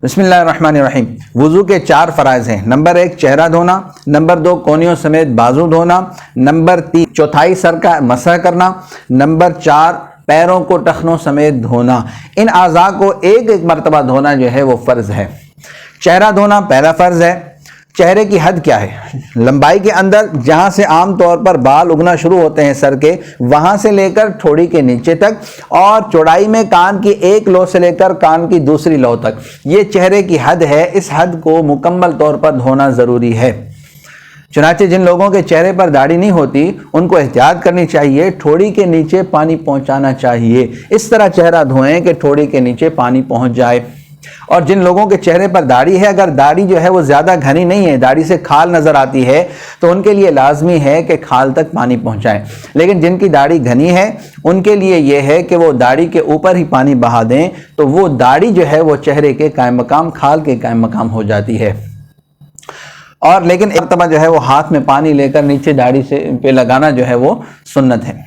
بسم اللہ الرحمن الرحیم۔ وضو کے 4 فرائض ہیں۔ نمبر 1 چہرہ دھونا، نمبر 2 کونیوں سمیت بازو دھونا، نمبر 3 چوتھائی سر کا مسح کرنا، نمبر 4 پیروں کو ٹخنوں سمیت دھونا۔ ان اعضاء کو ایک ایک مرتبہ دھونا جو ہے وہ فرض ہے۔ چہرہ دھونا پہلا فرض ہے۔ چہرے کی حد کیا ہے؟ لمبائی کے اندر جہاں سے عام طور پر بال اگنا شروع ہوتے ہیں سر کے، وہاں سے لے کر ٹھوڑی کے نیچے تک، اور چوڑائی میں کان کی ایک لو سے لے کر کان کی دوسری لو تک، یہ چہرے کی حد ہے۔ اس حد کو مکمل طور پر دھونا ضروری ہے۔ چنانچہ جن لوگوں کے چہرے پر داڑھی نہیں ہوتی ان کو احتیاط کرنی چاہیے، ٹھوڑی کے نیچے پانی پہنچانا چاہیے۔ اس طرح چہرہ دھوئیں کہ ٹھوڑی کے نیچے پانی پہنچ جائے۔ اور جن لوگوں کے چہرے پر داڑھی ہے، اگر داڑھی جو ہے وہ زیادہ گھنی نہیں ہے، داڑھی سے کھال نظر آتی ہے، تو ان کے لیے لازمی ہے کہ کھال تک پانی پہنچائیں۔ لیکن جن کی داڑھی گھنی ہے ان کے لیے یہ ہے کہ وہ داڑھی کے اوپر ہی پانی بہا دیں، تو وہ داڑھی جو ہے وہ چہرے کے قائم مقام، کھال کے قائم مقام ہو جاتی ہے۔ اور لیکن ایک مرتبہ جو ہے وہ ہاتھ میں پانی لے کر نیچے داڑھی سے پہ لگانا جو ہے وہ سنت ہے۔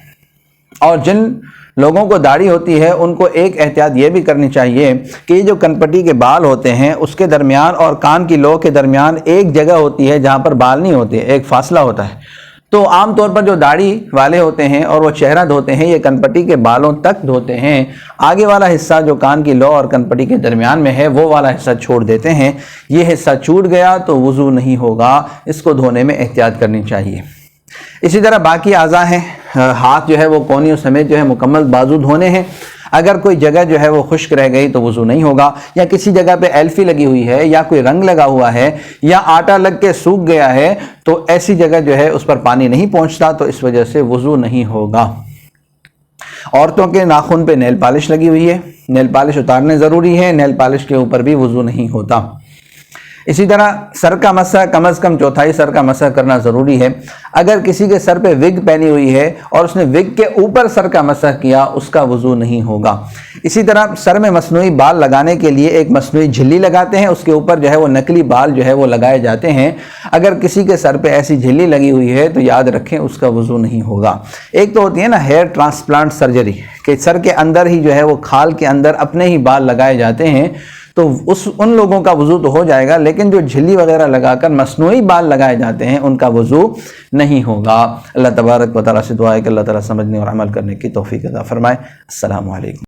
اور جن لوگوں کو داڑھی ہوتی ہے ان کو ایک احتیاط یہ بھی کرنی چاہیے کہ یہ جو کنپٹی کے بال ہوتے ہیں اس کے درمیان اور کان کی لو کے درمیان ایک جگہ ہوتی ہے جہاں پر بال نہیں ہوتے، ایک فاصلہ ہوتا ہے۔ تو عام طور پر جو داڑھی والے ہوتے ہیں اور وہ چہرہ دھوتے ہیں، یہ کنپٹی کے بالوں تک دھوتے ہیں۔ آگے والا حصہ جو کان کی لو اور کنپٹی کے درمیان میں ہے وہ والا حصہ چھوڑ دیتے ہیں۔ یہ حصہ چھوٹ گیا تو وضو نہیں ہوگا، اس کو دھونے میں احتیاط کرنی چاہیے۔ اسی طرح باقی اعضاء ہیں، ہاتھ جو ہے وہ کونیوں سمیت جو ہے مکمل بازو دھونے ہیں۔ اگر کوئی جگہ جو ہے وہ خشک رہ گئی تو وضو نہیں ہوگا، یا کسی جگہ پہ ایلفی لگی ہوئی ہے، یا کوئی رنگ لگا ہوا ہے، یا آٹا لگ کے سوکھ گیا ہے، تو ایسی جگہ جو ہے اس پر پانی نہیں پہنچتا، تو اس وجہ سے وضو نہیں ہوگا۔ عورتوں کے ناخن پہ نیل پالش لگی ہوئی ہے، نیل پالش اتارنے ضروری ہے، نیل پالش کے اوپر بھی وضو نہیں ہوتا۔ اسی طرح سر کا مسح کم از کم چوتھائی سر کا مسح کرنا ضروری ہے۔ اگر کسی کے سر پہ وگ پہنی ہوئی ہے اور اس نے وگ کے اوپر سر کا مسح کیا، اس کا وضو نہیں ہوگا۔ اسی طرح سر میں مصنوعی بال لگانے کے لیے ایک مصنوعی جھلی لگاتے ہیں، اس کے اوپر جو ہے وہ نقلی بال جو ہے وہ لگائے جاتے ہیں۔ اگر کسی کے سر پہ ایسی جھلی لگی ہوئی ہے تو یاد رکھیں اس کا وضو نہیں ہوگا۔ ایک تو ہوتی ہے نا ہیئر ٹرانسپلانٹ سرجری، کہ سر کے اندر ہی جو ہے وہ کھال کے اندر اپنے ہی بال لگائے جاتے ہیں، تو ان لوگوں کا وضو تو ہو جائے گا، لیکن جو جھلی وغیرہ لگا کر مصنوعی بال لگائے جاتے ہیں ان کا وضو نہیں ہوگا۔ اللہ تبارک و تعالیٰ سے دعا ہے کہ اللہ تعالیٰ سمجھنے اور عمل کرنے کی توفیق عطا فرمائے۔ السلام علیکم۔